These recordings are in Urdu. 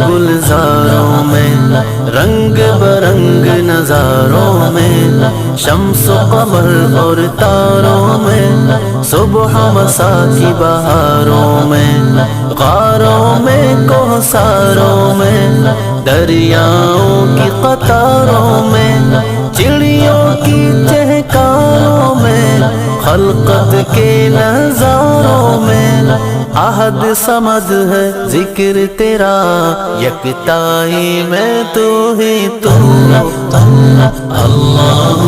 گلزاروں میں، رنگ برنگ نظاروں میں، شمس و قمر اور تاروں میں، صبح مساء کی بہاروں میں، غاروں میں کوثروں میں، دریاؤں کی قطاروں میں، چڑیوں کی چہکاروں میں، خلقت کے نظاروں میں، احد صمد ہے ذکر تیرا، یکتائی میں تو ہی تو، اللہ اللہ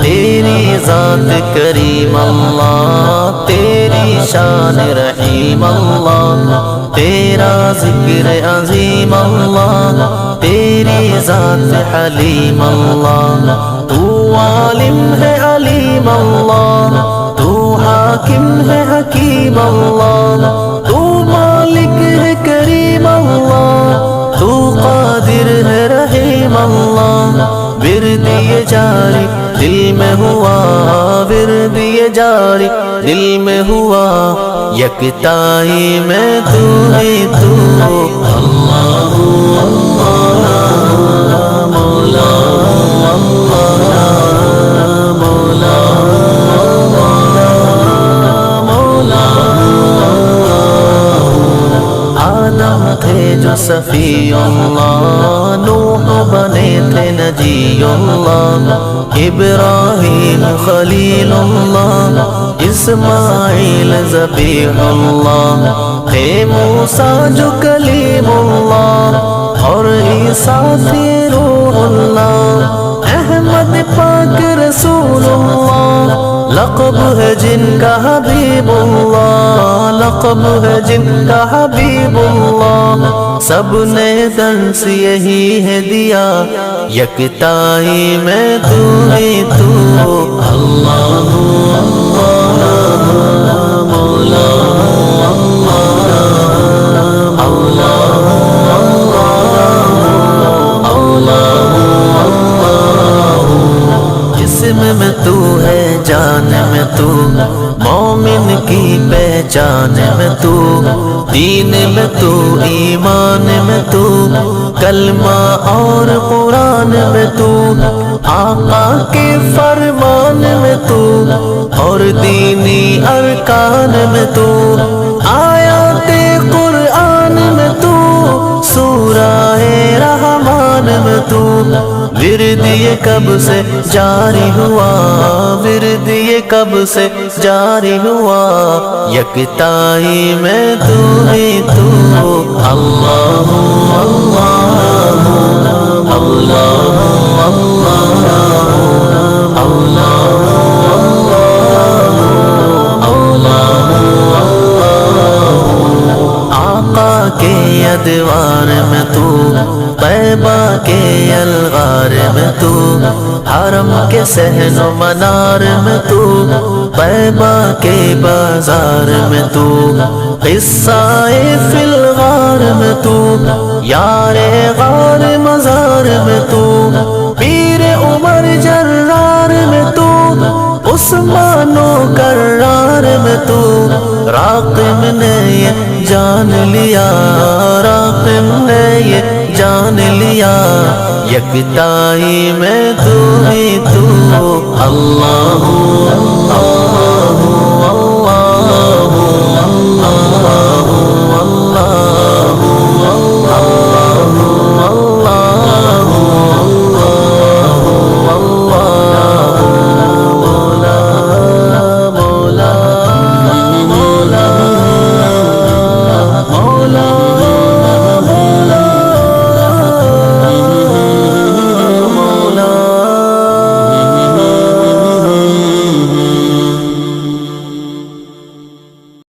تیری ذات کریم اللہ، تیری شان رحیم اللہ، تیرا ذکر عظیم اللہ، تیری ذات حلیم اللہ، تو عالم ہے علیم اللہ، تو حاکم ہے حکیم اللہ، تو مالک ہے کریم اللہ، تو قادر ہے رحیم اللہ، ورد یہ جاری دل میں ہوا، ورد یہ جاری دل میں ہوا، یکتائی میں تو ہی تو، اللہ اللہ مولا مولا مولا، آدم تھے جو صفی اللہ، نوح بنے تھے نجی اللہ، ابراہیم خلیل اللہ، اسماعیل ذبیح اللہ، تھے موسیٰ جو کلیم اللہ، اور عیسیٰ تھے روح اللہ، احمد پاک رسول اللہ، لقب ہے جن کا حبیب اللہ، لقب ہے جن کا حبیب اللہ، سب نے درس یہی ہے دیا، یکتائی میں تو ہی تو، اللہ اللہ مولا جسم میں تو ہے، جان میں تو، مومن کی پہچان میں تو، دین میں تو، ایمان میں تو، کلمہ اور قرآن میں تو، آقا کے فرمان میں تو، اور دینی ارکان میں تو، آیات قرآن میں تو، سورہ رحمان میں تو، ورد یہ کب سے جاری ہوا، ورد یہ کب سے جاری ہوا، یکتائی میں تو ہی تو، اللہ اللہ اللہ آقا کے ادوار میں تو، طیبہ کے الغار میں تو، حرم کے صحن و منار میں تو، طیبہ کے بازار میں تو، قصہ فی الغار میں تو، یار غار مزار میں تو، پیر عمر جرار میں تو، عثمان و کرار میں تو، راقم نے یہ جان لیا، راقم نے یہ جان لیا، یکتائی میں تو ہی تو، اللہ اللہ اللہ اللہ